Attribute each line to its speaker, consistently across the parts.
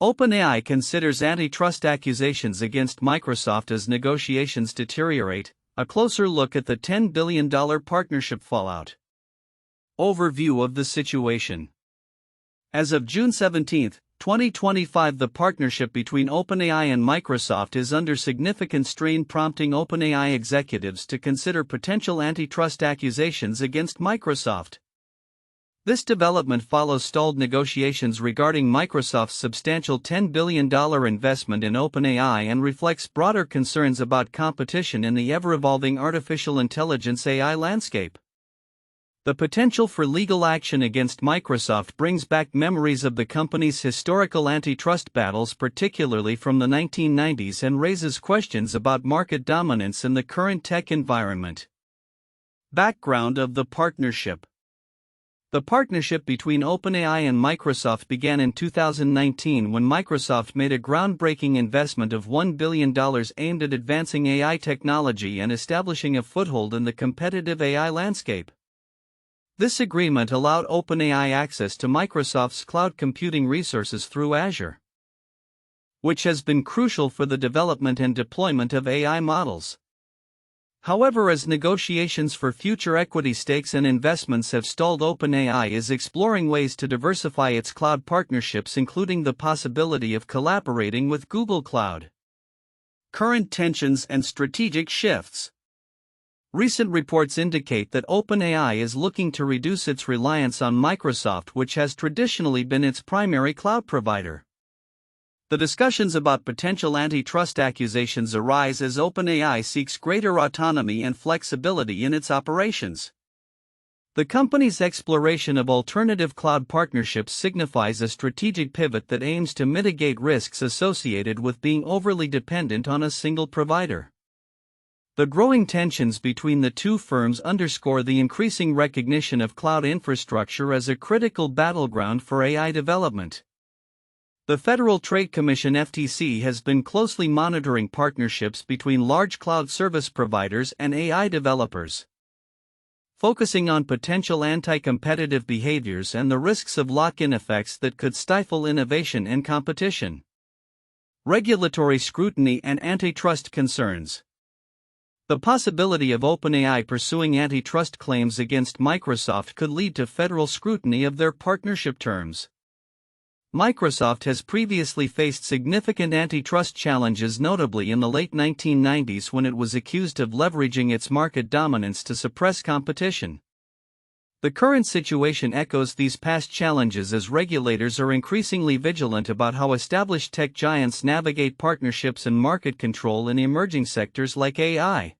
Speaker 1: OpenAI considers antitrust accusations against Microsoft as negotiations deteriorate. A closer look at the $10 billion partnership fallout. Overview of the situation. As of June 17, 2025, the partnership between OpenAI and Microsoft is under significant strain, prompting OpenAI executives to consider potential antitrust accusations against Microsoft. This development follows stalled negotiations regarding Microsoft's substantial $10 billion investment in OpenAI and reflects broader concerns about competition in the ever-evolving artificial intelligence AI landscape. The potential for legal action against Microsoft brings back memories of the company's historical antitrust battles, particularly from the 1990s, and raises questions about market dominance in the current tech environment. Background of the partnership. The partnership between OpenAI and Microsoft began in 2019 when Microsoft made a groundbreaking investment of $1 billion aimed at advancing AI technology and establishing a foothold in the competitive AI landscape. This agreement allowed OpenAI access to Microsoft's cloud computing resources through Azure, which has been crucial for the development and deployment of AI models. However, as negotiations for future equity stakes and investments have stalled, OpenAI is exploring ways to diversify its cloud partnerships, including the possibility of collaborating with Google Cloud. Current tensions and strategic shifts. Recent reports indicate that OpenAI is looking to reduce its reliance on Microsoft, which has traditionally been its primary cloud provider. The discussions about potential antitrust accusations arise as OpenAI seeks greater autonomy and flexibility in its operations. The company's exploration of alternative cloud partnerships signifies a strategic pivot that aims to mitigate risks associated with being overly dependent on a single provider. The growing tensions between the two firms underscore the increasing recognition of cloud infrastructure as a critical battleground for AI development. The Federal Trade Commission (FTC) has been closely monitoring partnerships between large cloud service providers and AI developers, focusing on potential anti-competitive behaviors and the risks of lock-in effects that could stifle innovation and competition. Regulatory scrutiny and antitrust concerns. The possibility of OpenAI pursuing antitrust claims against Microsoft could lead to federal scrutiny of their partnership terms. Microsoft has previously faced significant antitrust challenges, notably in the late 1990s when it was accused of leveraging its market dominance to suppress competition. The current situation echoes these past challenges as regulators are increasingly vigilant about how established tech giants navigate partnerships and market control in emerging sectors like AI.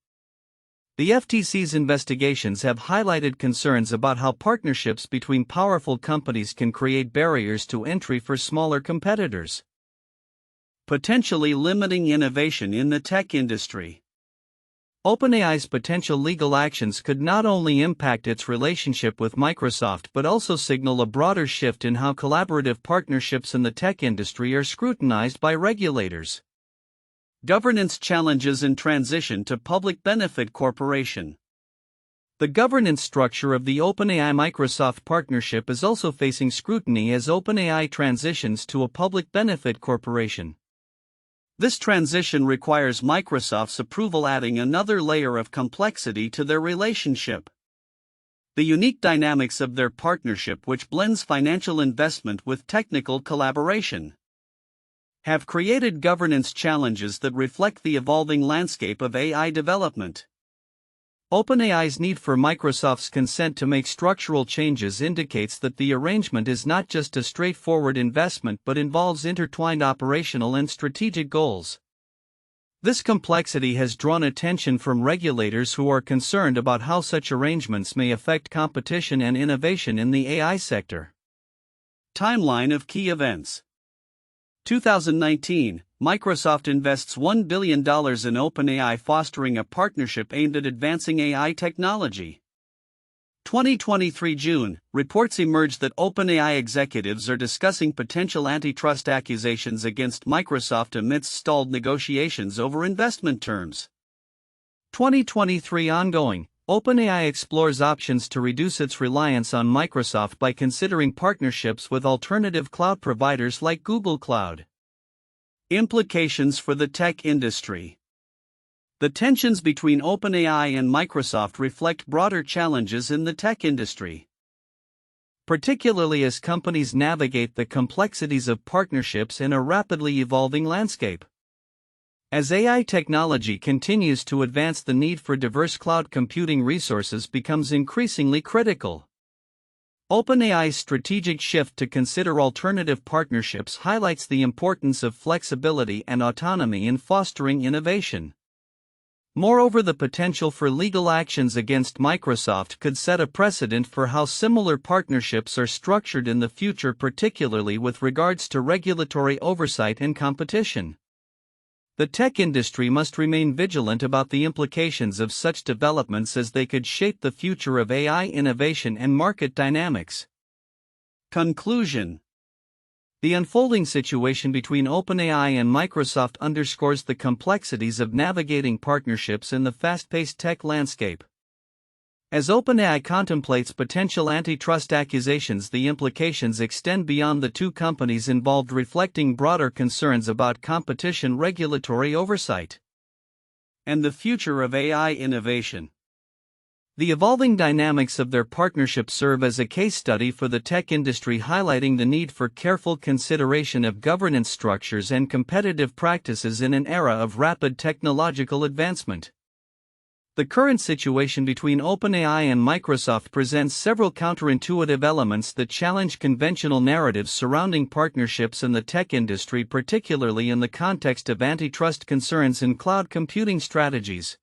Speaker 1: The FTC's investigations have highlighted concerns about how partnerships between powerful companies can create barriers to entry for smaller competitors, potentially limiting innovation in the tech industry. OpenAI's potential legal actions could not only impact its relationship with Microsoft but also signal a broader shift in how collaborative partnerships in the tech industry are scrutinized by regulators. Governance challenges and transition to public benefit corporation. The governance structure of the OpenAI-Microsoft partnership is also facing scrutiny as OpenAI transitions to a public benefit corporation. This transition requires Microsoft's approval, adding another layer of complexity to their relationship. The unique dynamics of their partnership, which blends financial investment with technical collaboration, have created governance challenges that reflect the evolving landscape of AI development. OpenAI's need for Microsoft's consent to make structural changes indicates that the arrangement is not just a straightforward investment but involves intertwined operational and strategic goals. This complexity has drawn attention from regulators who are concerned about how such arrangements may affect competition and innovation in the AI sector. Timeline of key events. 2019, Microsoft invests $1 billion in OpenAI, fostering a partnership aimed at advancing AI technology. 2023 June, reports emerged that OpenAI executives are discussing potential antitrust accusations against Microsoft amidst stalled negotiations over investment terms. 2023 ongoing, OpenAI explores options to reduce its reliance on Microsoft by considering partnerships with alternative cloud providers like Google Cloud. Implications for the tech industry. The tensions between OpenAI and Microsoft reflect broader challenges in the tech industry, particularly as companies navigate the complexities of partnerships in a rapidly evolving landscape. As AI technology continues to advance, the need for diverse cloud computing resources becomes increasingly critical. OpenAI's strategic shift to consider alternative partnerships highlights the importance of flexibility and autonomy in fostering innovation. Moreover, the potential for legal actions against Microsoft could set a precedent for how similar partnerships are structured in the future, particularly with regards to regulatory oversight and competition. The tech industry must remain vigilant about the implications of such developments, as they could shape the future of AI innovation and market dynamics. Conclusion. The unfolding situation between OpenAI and Microsoft underscores the complexities of navigating partnerships in the fast-paced tech landscape. As OpenAI contemplates potential antitrust accusations, the implications extend beyond the two companies involved, reflecting broader concerns about competition, regulatory oversight, and the future of AI innovation. The evolving dynamics of their partnership serve as a case study for the tech industry, highlighting the need for careful consideration of governance structures and competitive practices in an era of rapid technological advancement. The current situation between OpenAI and Microsoft presents several counterintuitive elements that challenge conventional narratives surrounding partnerships in the tech industry, particularly in the context of antitrust concerns in cloud computing strategies.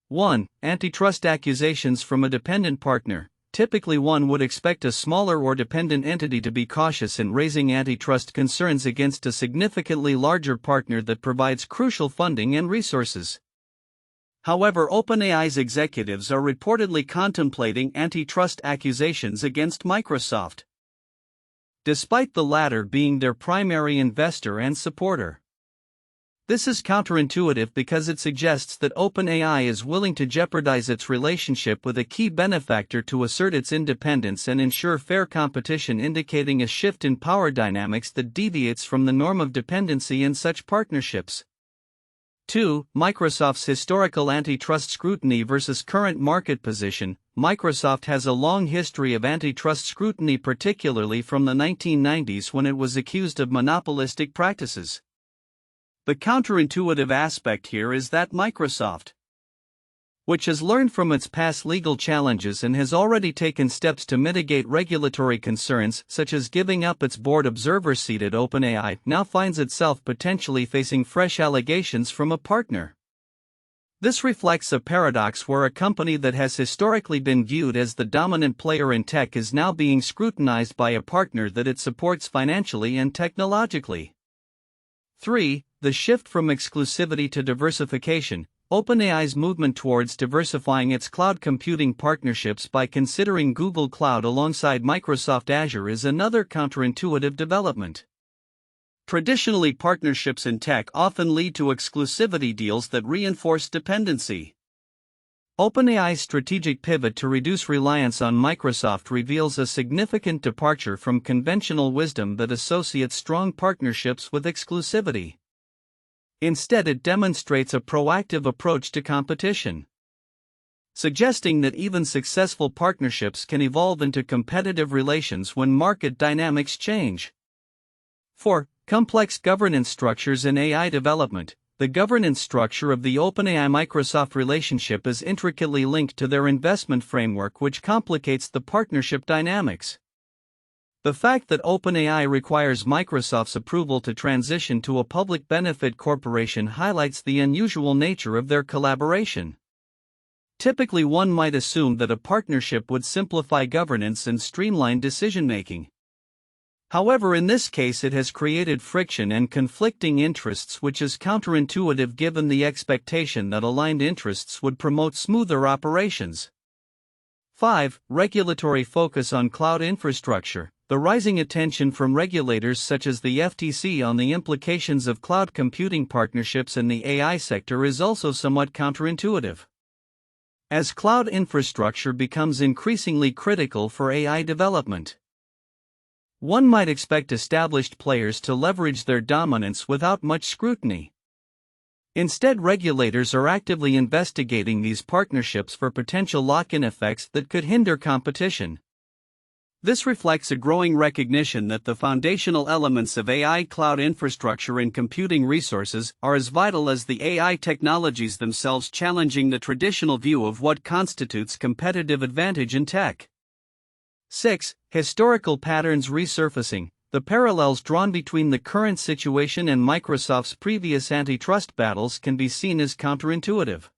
Speaker 1: 1. Antitrust accusations from a dependent partner. Typically, one would expect a smaller or dependent entity to be cautious in raising antitrust concerns against a significantly larger partner that provides crucial funding and resources. However, OpenAI's executives are reportedly contemplating antitrust accusations against Microsoft, despite the latter being their primary investor and supporter. This is counterintuitive because it suggests that OpenAI is willing to jeopardize its relationship with a key benefactor to assert its independence and ensure fair competition, indicating a shift in power dynamics that deviates from the norm of dependency in such partnerships. 2. Microsoft's historical antitrust scrutiny versus current market position. Microsoft has a long history of antitrust scrutiny, particularly from the 1990s when it was accused of monopolistic practices. The counterintuitive aspect here is that Microsoft, which has learned from its past legal challenges and has already taken steps to mitigate regulatory concerns, such as giving up its board observer seat at OpenAI, now finds itself potentially facing fresh allegations from a partner. This reflects a paradox where a company that has historically been viewed as the dominant player in tech is now being scrutinized by a partner that it supports financially and technologically. 3. The shift from exclusivity to diversification. OpenAI's movement towards diversifying its cloud computing partnerships by considering Google Cloud alongside Microsoft Azure is another counterintuitive development. Traditionally, partnerships in tech often lead to exclusivity deals that reinforce dependency. OpenAI's strategic pivot to reduce reliance on Microsoft reveals a significant departure from conventional wisdom that associates strong partnerships with exclusivity. Instead, it demonstrates a proactive approach to competition, suggesting that even successful partnerships can evolve into competitive relations when market dynamics change. 4. Complex governance structures in AI development. The governance structure of the OpenAI-Microsoft relationship is intricately linked to their investment framework, which complicates the partnership dynamics. The fact that OpenAI requires Microsoft's approval to transition to a public benefit corporation highlights the unusual nature of their collaboration. Typically, one might assume that a partnership would simplify governance and streamline decision-making. However, in this case, it has created friction and conflicting interests, which is counterintuitive given the expectation that aligned interests would promote smoother operations. 5. Regulatory focus on cloud infrastructure. The rising attention from regulators such as the FTC on the implications of cloud computing partnerships in the AI sector is also somewhat counterintuitive. As cloud infrastructure becomes increasingly critical for AI development, One might expect established players to leverage their dominance without much scrutiny. Instead, regulators are actively investigating these partnerships for potential lock-in effects that could hinder competition. This reflects a growing recognition that the foundational elements of AI cloud infrastructure and computing resources are as vital as the AI technologies themselves, challenging the traditional view of what constitutes competitive advantage in tech. 6. Historical patterns resurfacing. The parallels drawn between the current situation and Microsoft's previous antitrust battles can be seen as counterintuitive.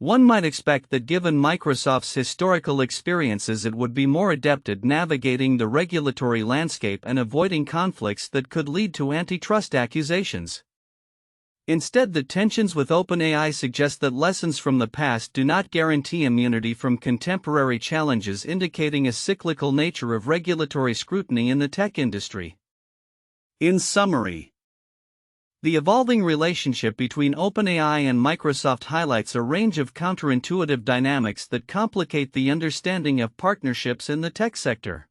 Speaker 1: One might expect that given Microsoft's historical experiences, it would be more adept at navigating the regulatory landscape and avoiding conflicts that could lead to antitrust accusations. Instead, the tensions with OpenAI suggest that lessons from the past do not guarantee immunity from contemporary challenges, indicating a cyclical nature of regulatory scrutiny in the tech industry. In summary, the evolving relationship between OpenAI and Microsoft highlights a range of counterintuitive dynamics that complicate the understanding of partnerships in the tech sector.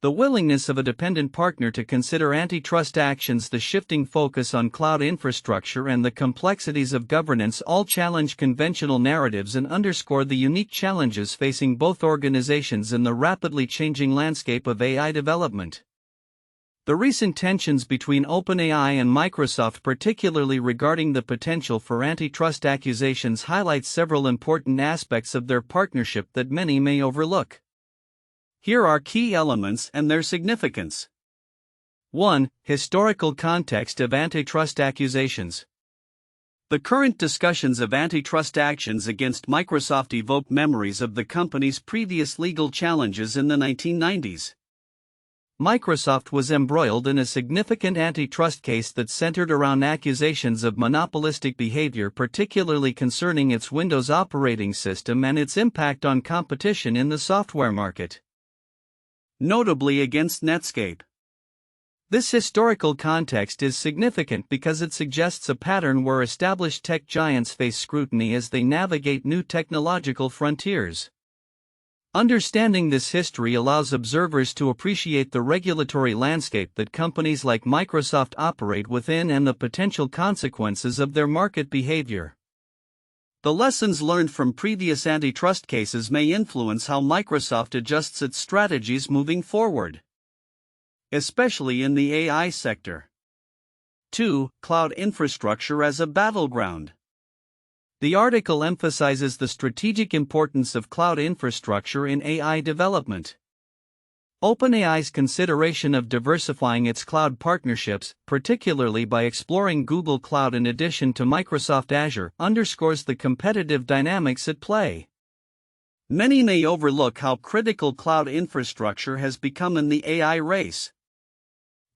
Speaker 1: The willingness of a dependent partner to consider antitrust actions, the shifting focus on cloud infrastructure, and the complexities of governance all challenge conventional narratives and underscore the unique challenges facing both organizations in the rapidly changing landscape of AI development. The recent tensions between OpenAI and Microsoft, particularly regarding the potential for antitrust accusations, highlight several important aspects of their partnership that many may overlook. Here are key elements and their significance. 1. Historical context of antitrust accusations. The current discussions of antitrust actions against Microsoft evoke memories of the company's previous legal challenges in the 1990s. Microsoft was embroiled in a significant antitrust case that centered around accusations of monopolistic behavior, particularly concerning its Windows operating system and its impact on competition in the software market, notably against Netscape. This historical context is significant because it suggests a pattern where established tech giants face scrutiny as they navigate new technological frontiers. Understanding this history allows observers to appreciate the regulatory landscape that companies like Microsoft operate within and the potential consequences of their market behavior. The lessons learned from previous antitrust cases may influence how Microsoft adjusts its strategies moving forward, especially in the AI sector. 2. Cloud infrastructure as a battleground. The article emphasizes the strategic importance of cloud infrastructure in AI development. OpenAI's consideration of diversifying its cloud partnerships, particularly by exploring Google Cloud in addition to Microsoft Azure, underscores the competitive dynamics at play. Many may overlook how critical cloud infrastructure has become in the AI race.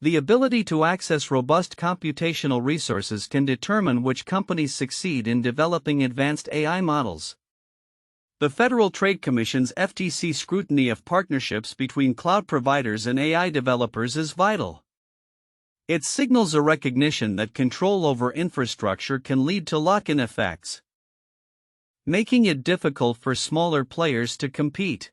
Speaker 1: The ability to access robust computational resources can determine which companies succeed in developing advanced AI models. The Federal Trade Commission's FTC scrutiny of partnerships between cloud providers and AI developers is vital. It signals a recognition that control over infrastructure can lead to lock-in effects, making it difficult for smaller players to compete.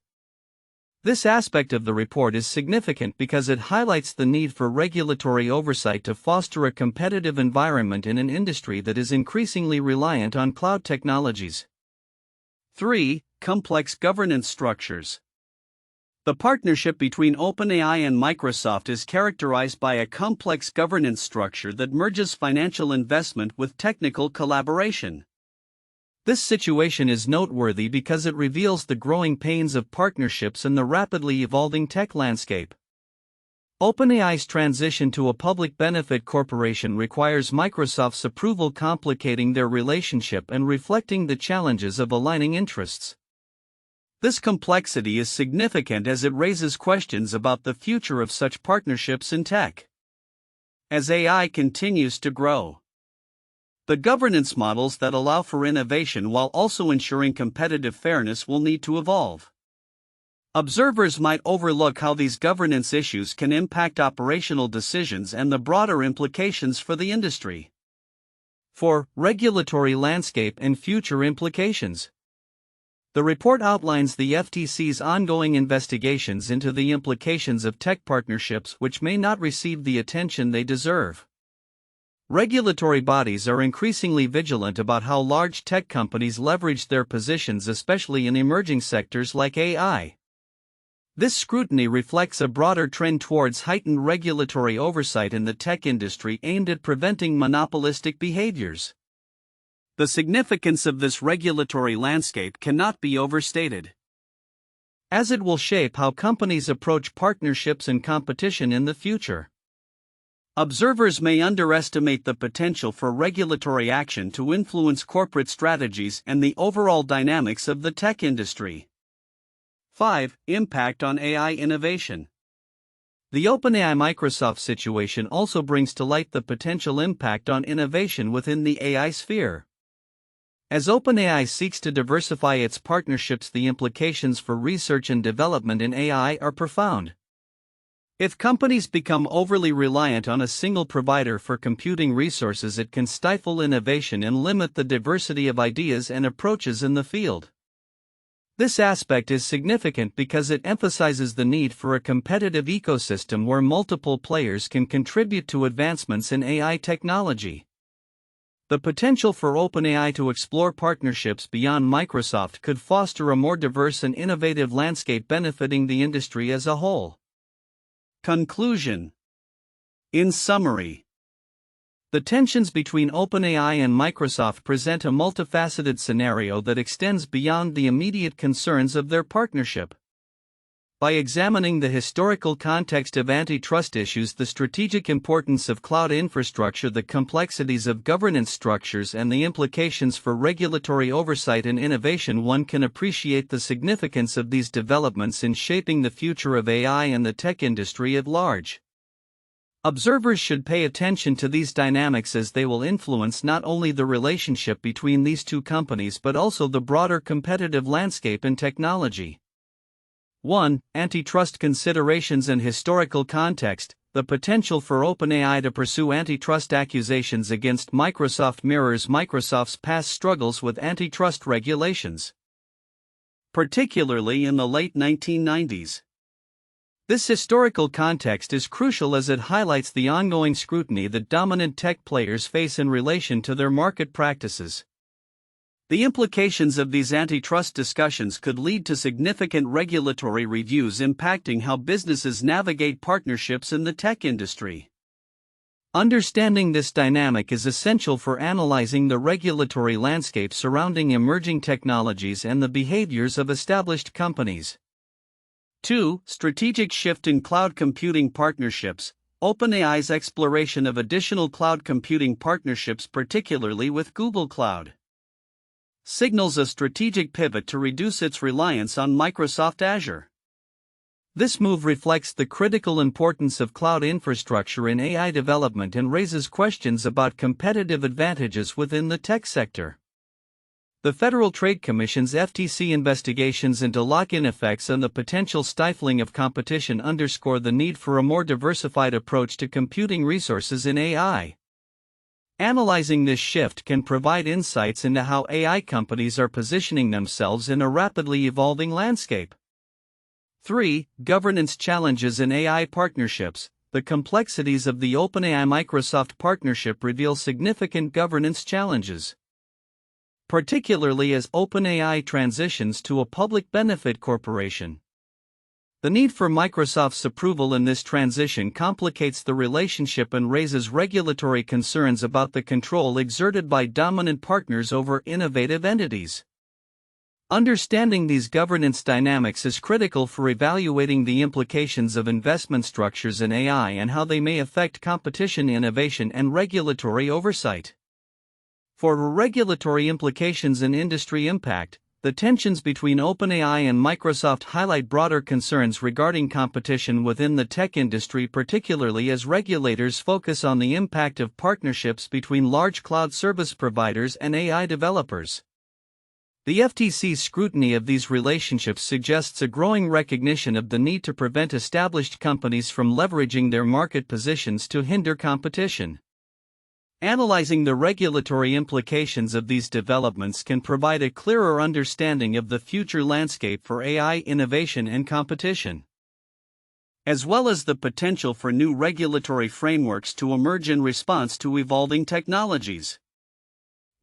Speaker 1: This aspect of the report is significant because it highlights the need for regulatory oversight to foster a competitive environment in an industry that is increasingly reliant on cloud technologies. 3. Complex governance structures. The partnership between OpenAI and Microsoft is characterized by a complex governance structure that merges financial investment with technical collaboration. This situation is noteworthy because it reveals the growing pains of partnerships in the rapidly evolving tech landscape. OpenAI's transition to a public benefit corporation requires Microsoft's approval, complicating their relationship and reflecting the challenges of aligning interests. This complexity is significant as it raises questions about the future of such partnerships in tech. As AI continues to grow, the governance models that allow for innovation while also ensuring competitive fairness will need to evolve. Observers might overlook how these governance issues can impact operational decisions and the broader implications for the industry. 4. Regulatory landscape and future implications. The report outlines the FTC's ongoing investigations into the implications of tech partnerships which may not receive the attention they deserve. Regulatory bodies are increasingly vigilant about how large tech companies leverage their positions, especially in emerging sectors like AI. This scrutiny reflects a broader trend towards heightened regulatory oversight in the tech industry aimed at preventing monopolistic behaviors. The significance of this regulatory landscape cannot be overstated, as it will shape how companies approach partnerships and competition in the future. Observers may underestimate the potential for regulatory action to influence corporate strategies and the overall dynamics of the tech industry. 5. Impact on AI innovation. The OpenAI Microsoft situation also brings to light the potential impact on innovation within the AI sphere. As OpenAI seeks to diversify its partnerships, the implications for research and development in AI are profound. If companies become overly reliant on a single provider for computing resources, it can stifle innovation and limit the diversity of ideas and approaches in the field. This aspect is significant because it emphasizes the need for a competitive ecosystem where multiple players can contribute to advancements in AI technology. The potential for OpenAI to explore partnerships beyond Microsoft could foster a more diverse and innovative landscape benefiting the industry as a whole. Conclusion. In summary, the tensions between OpenAI and Microsoft present a multifaceted scenario that extends beyond the immediate concerns of their partnership. By examining the historical context of antitrust issues, the strategic importance of cloud infrastructure, the complexities of governance structures, and the implications for regulatory oversight and innovation, one can appreciate the significance of these developments in shaping the future of AI and the tech industry at large. Observers should pay attention to these dynamics as they will influence not only the relationship between these two companies but also the broader competitive landscape in technology. 1. Antitrust considerations and historical context. The potential for OpenAI to pursue antitrust accusations against Microsoft mirrors Microsoft's past struggles with antitrust regulations, particularly in the late 1990s. This historical context is crucial as it highlights the ongoing scrutiny that dominant tech players face in relation to their market practices. The implications of these antitrust discussions could lead to significant regulatory reviews impacting how businesses navigate partnerships in the tech industry. Understanding this dynamic is essential for analyzing the regulatory landscape surrounding emerging technologies and the behaviors of established companies. 2. Strategic shift in cloud computing partnerships. OpenAI's exploration of additional cloud computing partnerships, particularly with Google Cloud, signals a strategic pivot to reduce its reliance on Microsoft Azure. This move reflects the critical importance of cloud infrastructure in AI development and raises questions about competitive advantages within the tech sector. The Federal Trade Commission's FTC investigations into lock-in effects and the potential stifling of competition underscore the need for a more diversified approach to computing resources in AI. Analyzing this shift can provide insights into how AI companies are positioning themselves in a rapidly evolving landscape. 3. Governance challenges in AI partnerships. The complexities of the OpenAI-Microsoft partnership reveal significant governance challenges, particularly as OpenAI transitions to a public benefit corporation. The need for Microsoft's approval in this transition complicates the relationship and raises regulatory concerns about the control exerted by dominant partners over innovative entities. Understanding these governance dynamics is critical for evaluating the implications of investment structures in AI and how they may affect competition, innovation, and regulatory oversight. For regulatory implications and industry impact, the tensions between OpenAI and Microsoft highlight broader concerns regarding competition within the tech industry, particularly as regulators focus on the impact of partnerships between large cloud service providers and AI developers. The FTC's scrutiny of these relationships suggests a growing recognition of the need to prevent established companies from leveraging their market positions to hinder competition. Analyzing the regulatory implications of these developments can provide a clearer understanding of the future landscape for AI innovation and competition, as well as the potential for new regulatory frameworks to emerge in response to evolving technologies.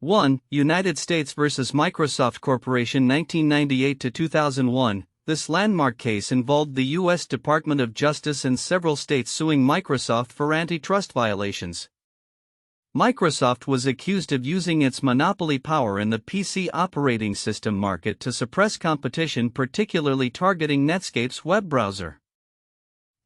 Speaker 1: 1. United States vs. Microsoft Corporation 1998 to 2001. This landmark case involved the U.S. Department of Justice and several states suing Microsoft for antitrust violations. Microsoft was accused of using its monopoly power in the PC operating system market to suppress competition, particularly targeting Netscape's web browser.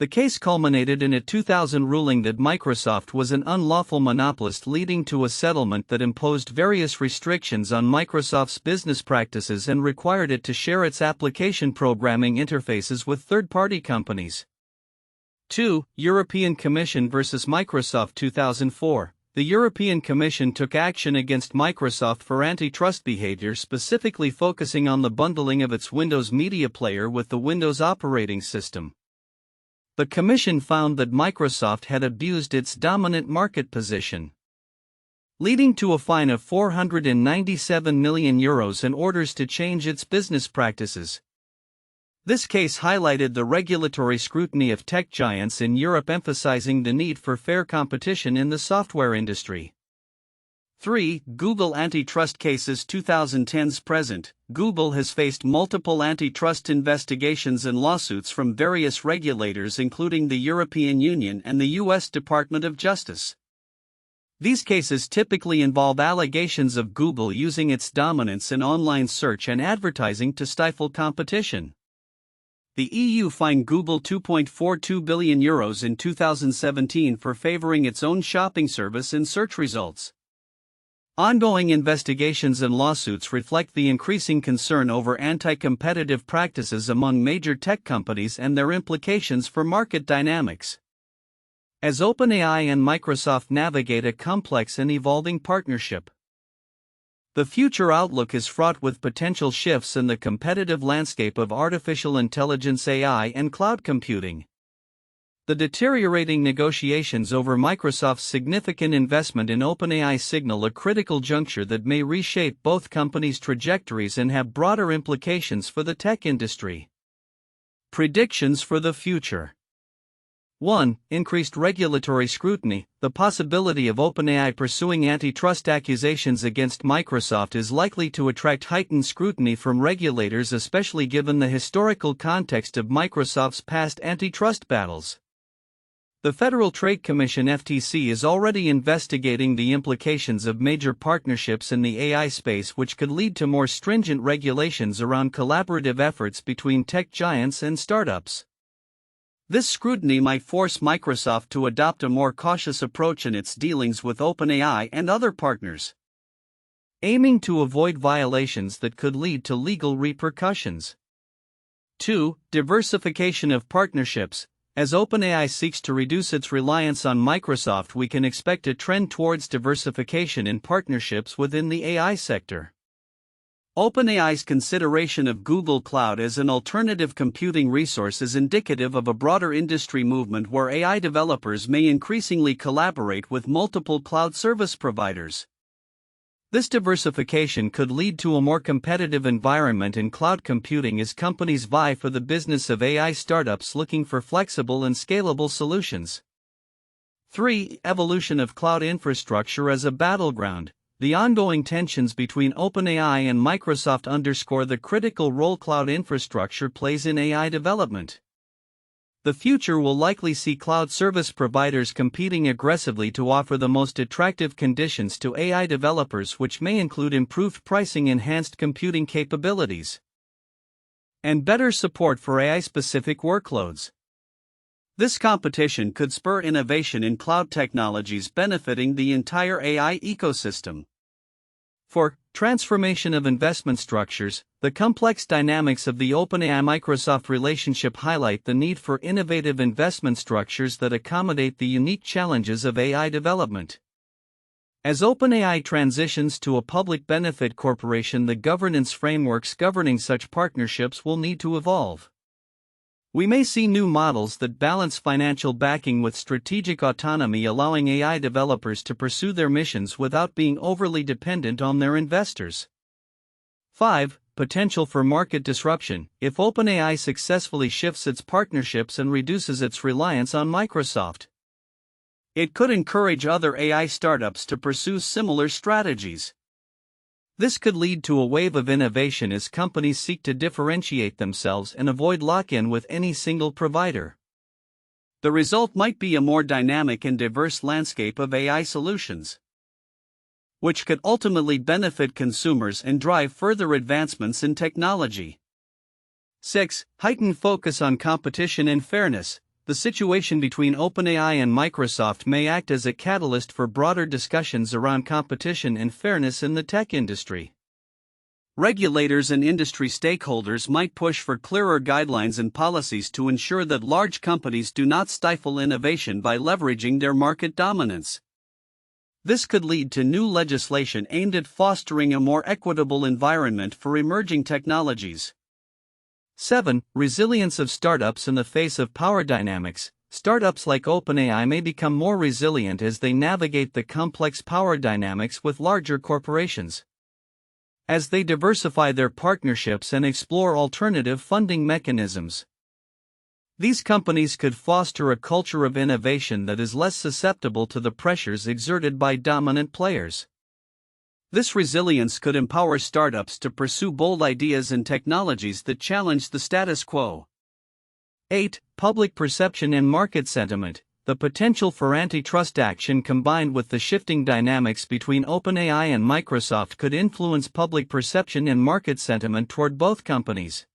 Speaker 1: The case culminated in a 2000 ruling that Microsoft was an unlawful monopolist, leading to a settlement that imposed various restrictions on Microsoft's business practices and required it to share its application programming interfaces with third-party companies. 2. European Commission vs. Microsoft 2004. The European Commission took action against Microsoft for antitrust behavior, specifically focusing on the bundling of its Windows Media Player with the Windows operating system. The Commission found that Microsoft had abused its dominant market position, leading to a fine of €497 million and orders to change its business practices. This case highlighted the regulatory scrutiny of tech giants in Europe, emphasizing the need for fair competition in the software industry. 3. Google antitrust cases 2010s present. Google has faced multiple antitrust investigations and lawsuits from various regulators, including the European Union and the U.S. Department of Justice. These cases typically involve allegations of Google using its dominance in online search and advertising to stifle competition. The EU fined Google €2.42 billion in 2017 for favoring its own shopping service in search results. Ongoing investigations and lawsuits reflect the increasing concern over anti-competitive practices among major tech companies and their implications for market dynamics. As OpenAI and Microsoft navigate a complex and evolving partnership, the future outlook is fraught with potential shifts in the competitive landscape of artificial intelligence, AI, and cloud computing. The deteriorating negotiations over Microsoft's significant investment in OpenAI signal a critical juncture that may reshape both companies' trajectories and have broader implications for the tech industry. Predictions for the future. 1. Increased regulatory scrutiny. The possibility of OpenAI pursuing antitrust accusations against Microsoft is likely to attract heightened scrutiny from regulators, especially given the historical context of Microsoft's past antitrust battles. The Federal Trade Commission (FTC) is already investigating the implications of major partnerships in the AI space, which could lead to more stringent regulations around collaborative efforts between tech giants and startups. This scrutiny might force Microsoft to adopt a more cautious approach in its dealings with OpenAI and other partners, aiming to avoid violations that could lead to legal repercussions. 2. Diversification of partnerships. As OpenAI seeks to reduce its reliance on Microsoft, we can expect a trend towards diversification in partnerships within the AI sector. OpenAI's consideration of Google Cloud as an alternative computing resource is indicative of a broader industry movement where AI developers may increasingly collaborate with multiple cloud service providers. This diversification could lead to a more competitive environment in cloud computing as companies vie for the business of AI startups looking for flexible and scalable solutions. 3. Evolution of cloud infrastructure as a battleground. The ongoing tensions between OpenAI and Microsoft underscore the critical role cloud infrastructure plays in AI development. The future will likely see cloud service providers competing aggressively to offer the most attractive conditions to AI developers, which may include improved pricing, enhanced computing capabilities, and better support for AI-specific workloads. This competition could spur innovation in cloud technologies, benefiting the entire AI ecosystem. 4. Transformation of investment structures. The complex dynamics of the OpenAI-Microsoft relationship highlight the need for innovative investment structures that accommodate the unique challenges of AI development. As OpenAI transitions to a public benefit corporation, the governance frameworks governing such partnerships will need to evolve. We may see new models that balance financial backing with strategic autonomy, allowing AI developers to pursue their missions without being overly dependent on their investors. 5. Potential for market disruption. If OpenAI successfully shifts its partnerships and reduces its reliance on Microsoft, it could encourage other AI startups to pursue similar strategies. This could lead to a wave of innovation as companies seek to differentiate themselves and avoid lock-in with any single provider. The result might be a more dynamic and diverse landscape of AI solutions, which could ultimately benefit consumers and drive further advancements in technology. 6. Heightened focus on competition and fairness. The situation between OpenAI and Microsoft may act as a catalyst for broader discussions around competition and fairness in the tech industry. Regulators and industry stakeholders might push for clearer guidelines and policies to ensure that large companies do not stifle innovation by leveraging their market dominance. This could lead to new legislation aimed at fostering a more equitable environment for emerging technologies. 7. Resilience of startups in the face of power dynamics. Startups like OpenAI may become more resilient as they navigate the complex power dynamics with larger corporations. As they diversify their partnerships and explore alternative funding mechanisms, these companies could foster a culture of innovation that is less susceptible to the pressures exerted by dominant players. This resilience could empower startups to pursue bold ideas and technologies that challenge the status quo. 8. Public perception and market sentiment. The potential for antitrust action combined with the shifting dynamics between OpenAI and Microsoft could influence public perception and market sentiment toward both companies.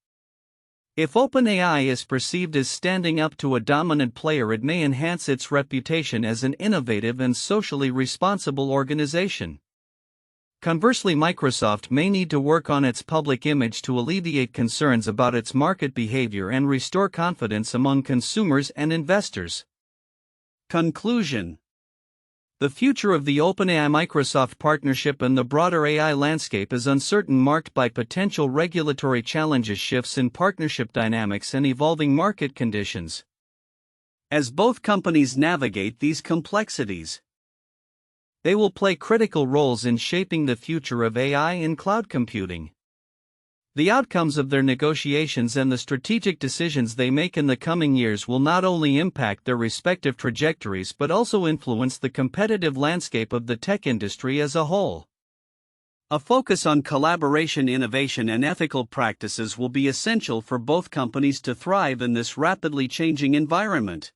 Speaker 1: If OpenAI is perceived as standing up to a dominant player, it may enhance its reputation as an innovative and socially responsible organization. Conversely, Microsoft may need to work on its public image to alleviate concerns about its market behavior and restore confidence among consumers and investors. Conclusion. The future of the OpenAI-Microsoft partnership and the broader AI landscape is uncertain, marked by potential regulatory challenges, shifts in partnership dynamics, and evolving market conditions. As both companies navigate these complexities, they will play critical roles in shaping the future of AI and cloud computing. The outcomes of their negotiations and the strategic decisions they make in the coming years will not only impact their respective trajectories but also influence the competitive landscape of the tech industry as a whole. A focus on collaboration, innovation, and ethical practices will be essential for both companies to thrive in this rapidly changing environment.